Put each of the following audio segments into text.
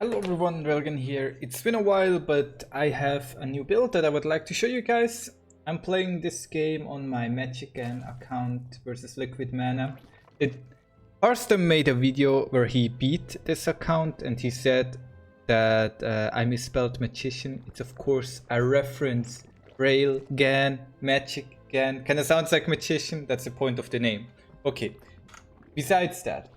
Hello everyone, Railgan here. It's been a while, but I have a new build that I would like to show you guys. I'm playing this game on my Railgan account versus Liquid Mana. Parstem made a video where he beat this account and he said that I misspelled magician. It's of course a reference. Railgan, Magicgan. Kinda sounds like magician, that's the point of the name. Okay, besides that.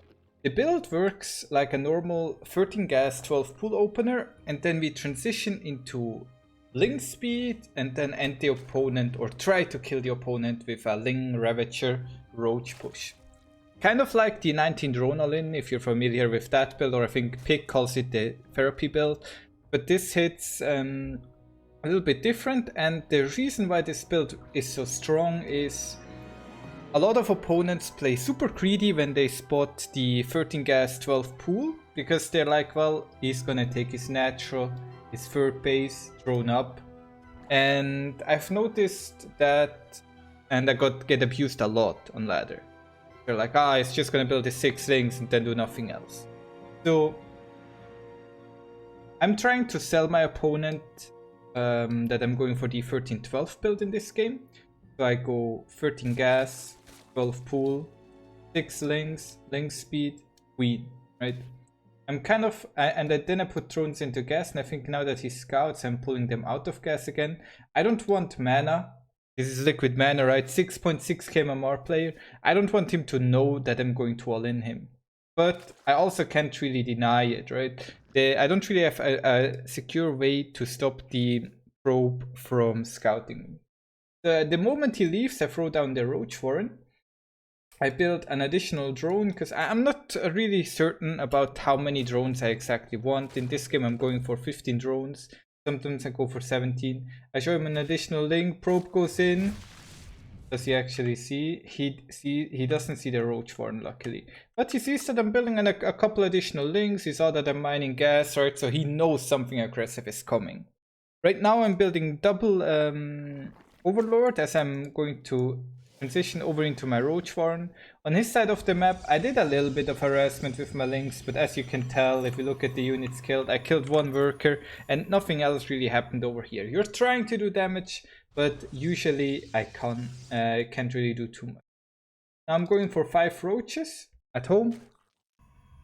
The build works like a normal 13 gas 12 pool opener, and then we transition into Ling speed and then end the opponent or try to kill the opponent with a Ling Ravager Roach push. Kind of like the 19 drone Allin if you're familiar with that build, or I think Pig calls it the therapy build. But this hits a little bit different, and the reason why this build is so strong is a lot of opponents play super greedy when they spot the 13 gas 12 pool, because they're like, well, he's gonna take his natural, his third base, drone up. And I've noticed that, and I get abused a lot on ladder. They're like, it's just gonna build his 6 lings and then do nothing else. So I'm trying to sell my opponent that I'm going for the 13-12 build in this game. So I go 13 gas, 12 pool, 6 lings, ling speed, queen, right? I'm kind of, and then I put drones into gas, and I think now that he scouts, I'm pulling them out of gas again. I don't want mana. This is Liquid Mana, right? 6.6 KMR player. I don't want him to know that I'm going to all in him. But I also can't really deny it, right? I don't really have a secure way to stop the probe from scouting me. The moment he leaves, I throw down the Roach Warren. I built an additional drone because I'm not really certain about how many drones I exactly want. In this game I'm going for 15 drones. Sometimes I go for 17. I show him an additional link. Probe goes in. Does he actually see? He doesn't see the Roach Warren, luckily. But he sees that I'm building a couple additional links. He saw that I'm mining gas, right? So he knows something aggressive is coming. Right now I'm building double Overlord as I'm going to transition over into my Roach Warren. On his side of the map, I did a little bit of harassment with my links, but as you can tell, if you look at the units killed, I killed one worker and nothing else really happened over here. You're trying to do damage, but usually I can't really do too much. Now I'm going for 5 roaches at home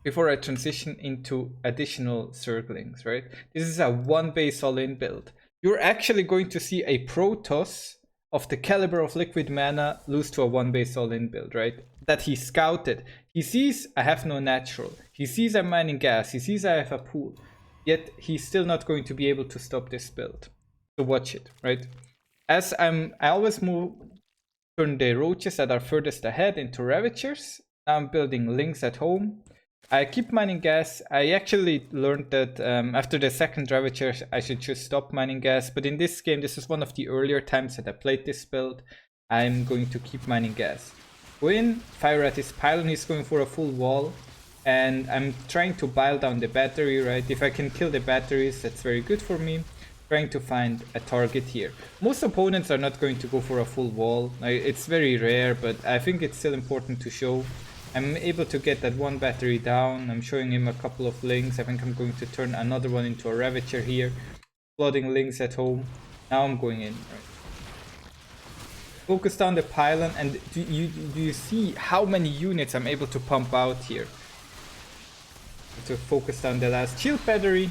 before I transition into additional Zerglings, right? This is a 1 base all-in build. You're actually going to see a Protoss of the caliber of Liquid Mana lose to a 1 base all-in build, right? That he scouted. He sees I have no natural. He sees I'm mining gas. He sees I have a pool. Yet he's still not going to be able to stop this build. So watch it, right? As I always turn the roaches that are furthest ahead into Ravagers. Now I'm building links at home. I keep mining gas. I actually learned that after the second Ravager, I should just stop mining gas. But in this game, this is one of the earlier times that I played this build. I'm going to keep mining gas. Go in, fire at his pylon. He's going for a full wall. And I'm trying to pile down the battery, right? If I can kill the batteries, that's very good for me. Trying to find a target here. Most opponents are not going to go for a full wall. It's very rare, but I think it's still important to show. I'm able to get that one battery down. I'm showing him a couple of links. I think I'm going to turn another one into a Ravager here. Flooding links at home. Now I'm going in. Right. Focus down the pylon, and do you see how many units I'm able to pump out here? To focus down the last shield battery.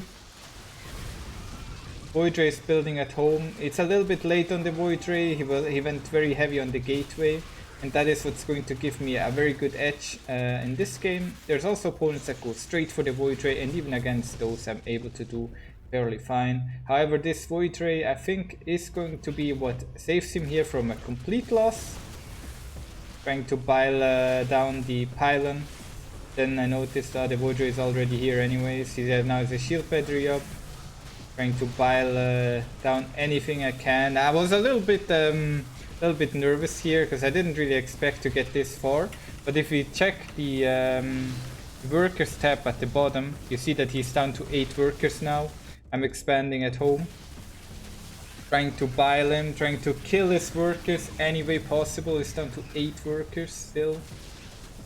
Void Ray is building at home. It's a little bit late on the Void Ray. He went very heavy on the gateway. And that is what's going to give me a very good edge in this game. There's also opponents that go straight for the Void Ray, and even against those I'm able to do fairly fine. However, this Void Ray I think is going to be what saves him here from a complete loss. Trying to pile down the pylon. Then I noticed the Void Ray is already here anyways. He now has a shield battery up. Trying to pile down anything I can. I was a little bit nervous here because I didn't really expect to get this far. But if we check the workers tab at the bottom, you see that he's down to 8 workers now. I'm expanding at home. Trying to pile him, trying to kill his workers any way possible. He's down to 8 workers still.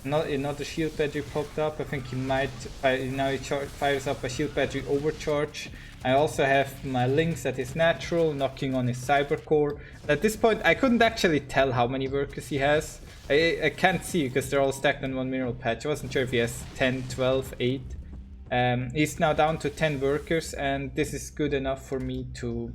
Another shield battery popped up. I think he might, now he fires up a shield battery overcharge. I also have my links at his natural, knocking on his cyber core. At this point, I couldn't actually tell how many workers he has. I can't see because they're all stacked on one mineral patch. I wasn't sure if he has 10, 12, 8. He's now down to 10 workers, and this is good enough for me to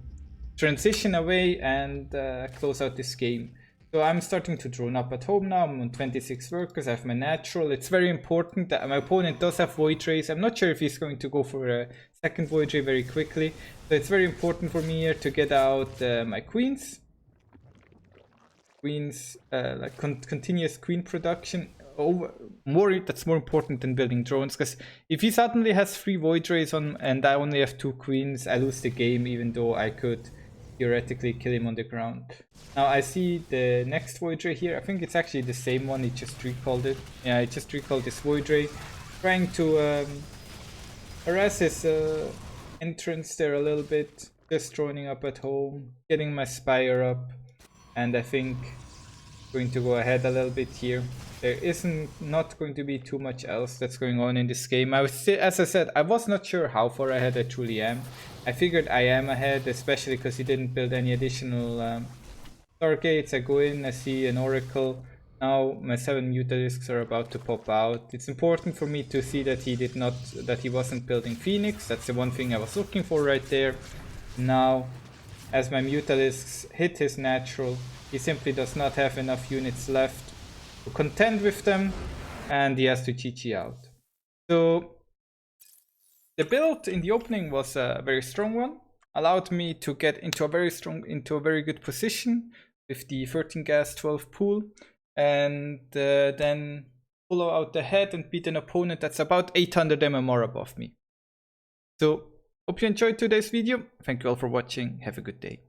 transition away and close out this game. So I'm starting to drone up at home now. I'm on 26 workers. I have my natural. It's very important that my opponent does have void rays. I'm not sure if he's going to go for a second void ray very quickly. So it's very important for me here to get out my queens. Like continuous queen production. That's more important than building drones, because if he suddenly has 3 void rays on and I only have 2 queens, I lose the game, even though I could theoretically kill him on the ground. Now I see the next void ray here. I think it's actually the same one. He just recalled it. Yeah, I just recalled this void ray, trying to harass his entrance there a little bit. Just droning up at home, getting my spire up, and I think going to go ahead a little bit here. There isn't not going to be too much else that's going on in this game. As I said, I was not sure how far ahead I truly am. I figured I am ahead, especially because he didn't build any additional Stargates. I go in, I see an Oracle. Now my 7 Mutalisks are about to pop out. It's important for me to see that he wasn't building Phoenix. That's the one thing I was looking for right there. Now, as my Mutalisks hit his natural, he simply does not have enough units left to contend with them, and he has to GG out. So the build in the opening was a very strong one, allowed me to get into a very good position with the 13 gas 12 pool, and then follow out the head and beat an opponent that's about 800 MMR above me. So hope you enjoyed today's video. Thank you all for watching. Have a good day.